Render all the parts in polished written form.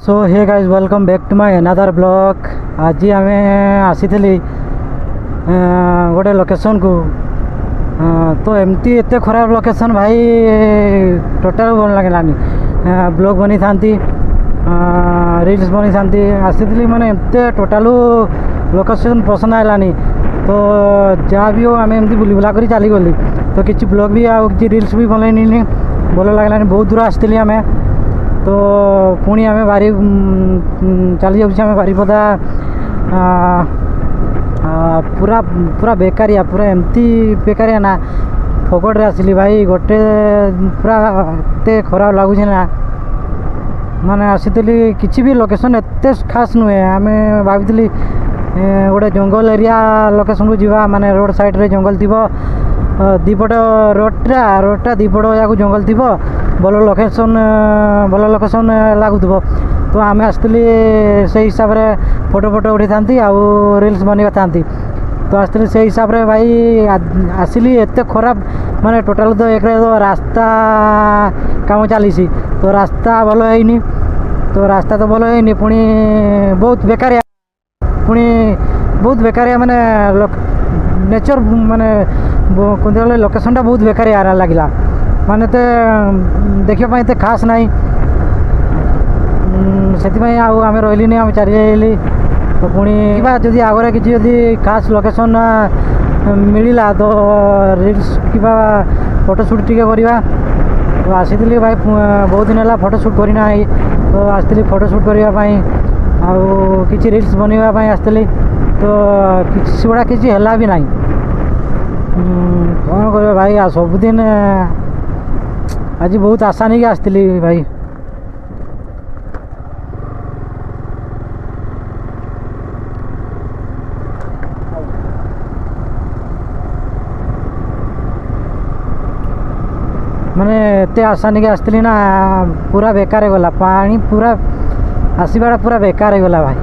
So hey guys welcome back to my another blog. आज आम आसी गोटे लोकेशन को तो एमती एत खराब लोकेशन भाई टोटाल भल लगलानी। ब्लॉग बनी था रील्स बनी था आसी मैंने एमती टोटाल लोकेशन पसंद आलानी। तो जहाँ भी हो आम एमती बुली बुला कर चली गली तो किसी ब्लॉग भी आ कि रील्स भी बनईनी भल लगलानी। बहुत दूर आसती आम तो पुणी आम बारी चली जाऊँ बारीपदा पूरा पूरा बेकारिया पूरा एमती बेकारिया ना फकड़े आसली भाई गोटे पूरा एत खराब लगुच ना माने आसी किसी भी लोकेशन एत खास नुहे। आम भावी गोटे जंगल एरिया लोकेशन को जीवा माने रोड साइड रे जंगल थी दीपट रोडटा दीपट या जंगल थी भल लोकेशन लगुव। तो आम आसती से हिसाब से फोटो फोटो उठी था रील्स बनवा था तो आसती से हिसाब से भाई आसली एत खराब माने टोटाल तो एक रास्ता काम चली तो रास्ता भल है तो रास्ता तो भल है पुणी बहुत बेकारिया पुणी बहुत बेकारिया माने नेचर माने कहते लोकेशनटा बहुत बेकारिया लगिला माने तो देखा एत खास नाई से आम रही आम चली तो पुणी जदि आगे किसी खास लोकेशन मिलला तो रील्स कि फोटोशूट टी करवा तो आसी भाई बहुत दिन है फोटोशूट करना तो आसती फोटोशूट करने कि रील्स बनवाई आसती तो किसी गुड़ा किसी है भी ना कौन कर भाई सबुदिन आज बहुत आशा नहीं कि आसती भाई। माने एत आशा नहीं कि आसती ना पूरा बेकार गला पानी पूरा आसवाटा पूरा बेकार गला भाई।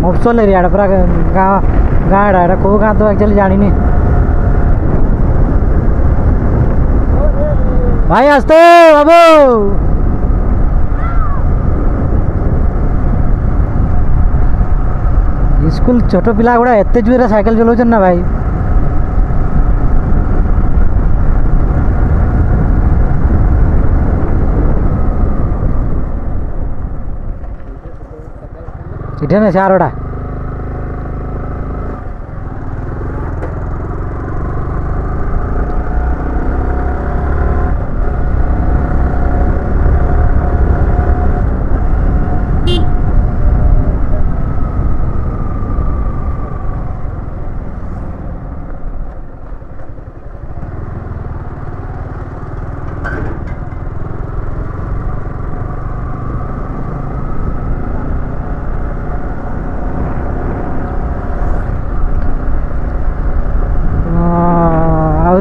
मफसल एरिया पूरा गाँव कौ गाँ तो एक्चुअली जानी भाई आसते बाबू स्कूल छोट पिला गुड़ा एत जोर साइकिल चलाउछन ना भाई। इधर चारोटा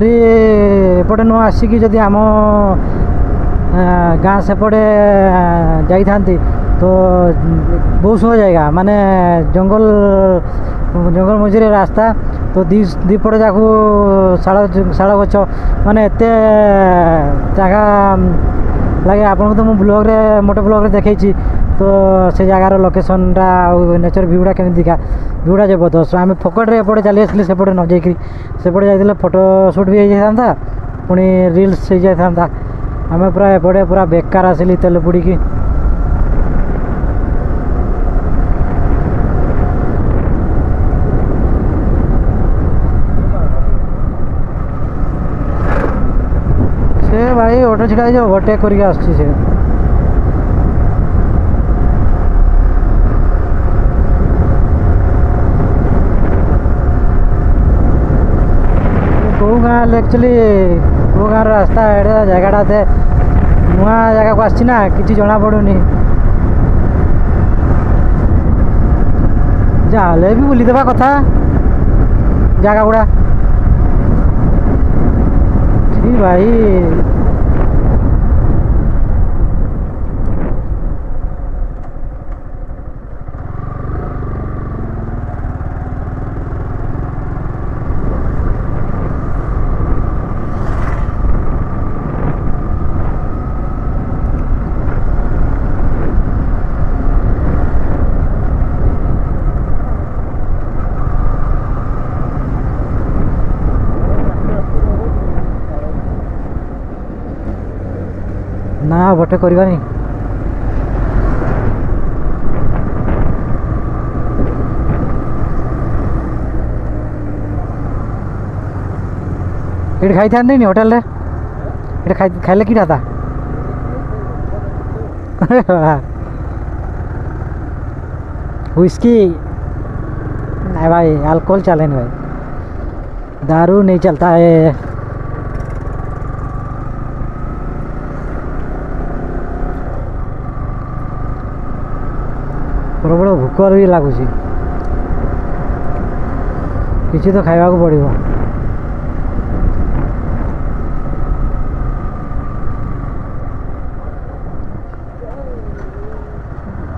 एपटे नु आसिकी जदि आम गाँ सेपटे जाई थांती तो बहुत सुंदर जाएगा माने जंगल जंगल मझे रास्ता तो दीपट जाक शाल गच माने एत जगह लगे आपन तो मुझे ब्लॉग रे मोटे ब्लॉग रे देखी तो से जगार लोकेशनटा नेचर भ्यूटा केमी दिखा भ्यूटा जबरदस्त आम फकड़े एपटे चली आसली सेपटे न जाकि सेपटे जाइए फोटोशूट भी हो जाता पुणी रील्स हो जाता आम पूरा एपटे पूरा बेकार आसली तेल पुड़ी से भाई ऑटो छिड़ा जो ओवरटेक करके आसुची से कौ गाँव एक्चुअली कौ गाँव रास्ता एटा जगह नुआ जगह को आसी ना किसी जना पड़ूनी ଯାହେଲେ ବି ବୁଲିଦେବା କଥା ଜାଗା ଗୁଡ଼ା ଭାଇ। ନା ବଟେ କରିବାନି। ଏଠି ଖାଇଥାନ୍ତିନି ହୋଟେଲରେ? ଏଠି ଖାଇଲେ କି ଥାତା व्हिस्की नहीं भाई, अल्कोहल चले नहीं भाई, दारू नहीं चलता है। प्रबल भूक भी लगुच, किसी तो खावा पड़ो।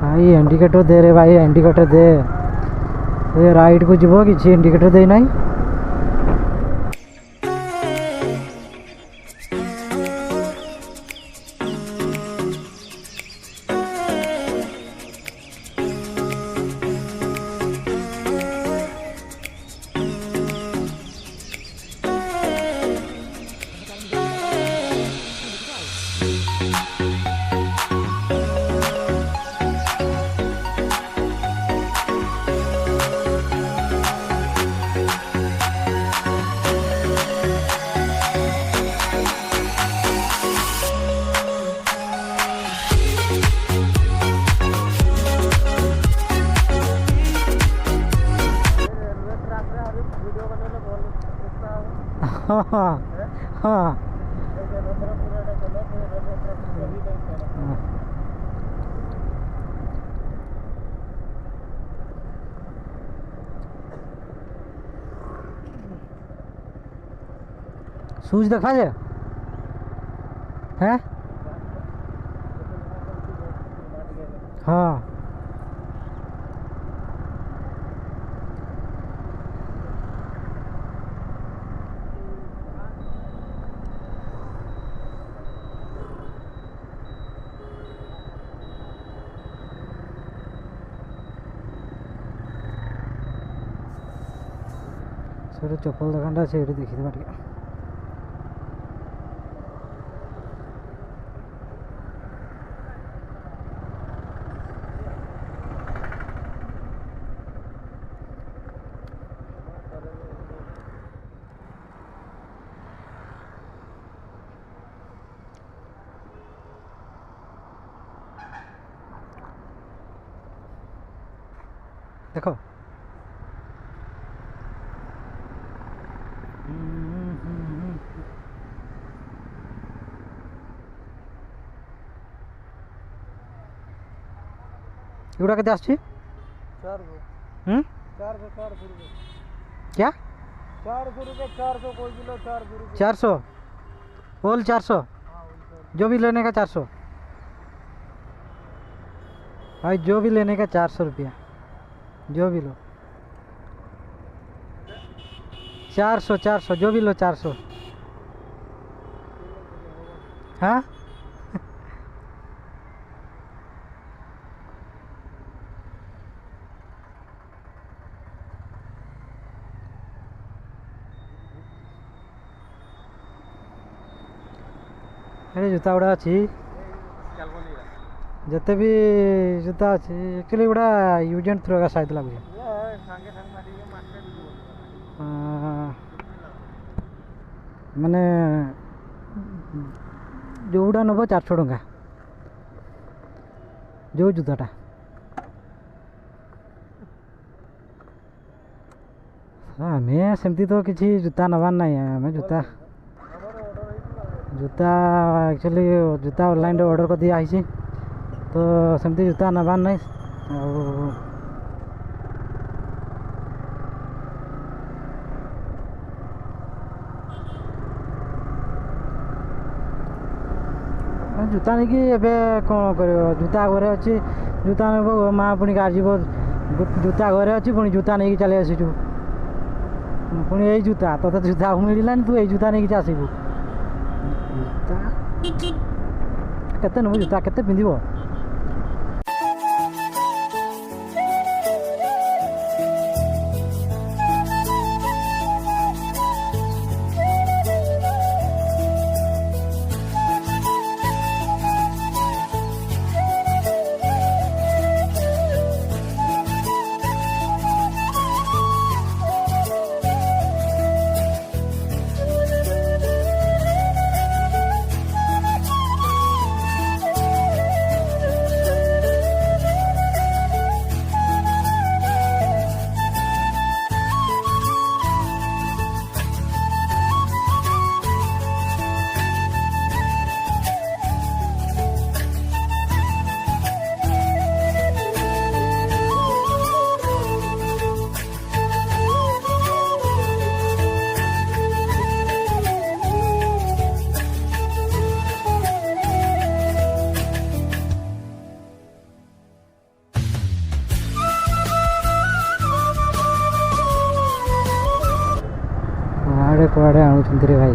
भाई इंडिकेटर दे रे भाई, इंडिकेटर दे। ये राइट को जीव कि इंडिकेटर दे ना। हाँ हाँ सूज देखा जे है। हाँ से चप्पल दुकान से देखी टे देखो। एगुड़ा के आस क्या 400 रुपये 400 कोई किलो 400 होल 400 जो भी लेने का 400 भाई, जो भी लेने का 400 रुपया, जो भी लो 400 जो भी लो 400। हाँ अरे जूता गुड़ा अच्छी जिते भी जूता अच्छी एक्चुअली गुड़ा यूज एंड थ्रो का शायद लगुच माने जोड़ा नब 400 टंका जो जूताटा आम सेमती तो किसी जूता नबार ना आम जूता जूता एक्चुअली जूता ऑनलाइन ऑर्डर कर दिया है तो सेमती जूता नबार ना ଜୁତା ନେଇକି ଏବେ କ'ଣ କରିବ ଜୁତା ଘରେ ଅଛି ଜୁତା ନେବ ମା ପୁଣି ଯିବ ଜୁତା ଘରେ ଅଛି ପୁଣି ଜୁତା ନେଇକି ଚାଲି ଆସିଛୁ ପୁଣି ଏଇ ଜୁତା ତୋତେ ଜୁତା ଆଉ ମିଳିଲାନି ତୁ ଏଇ ଜୁତା ନେଇକି ଆସିବୁ ଜୁତା କେତେ ନେବୁ ଜୁତା କେତେ ପିନ୍ଧିବ କୁଆଡ଼େ ଆଣୁଛନ୍ତି ରେ ଭାଇ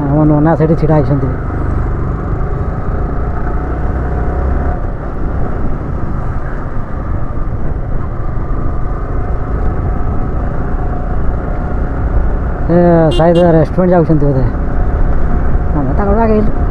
ଆମ ନନା ସେଠି ଛିଡ଼ା ହେଇଛନ୍ତି शायद रेस्टोरेंट जाऊँ बोधे आम तो आगे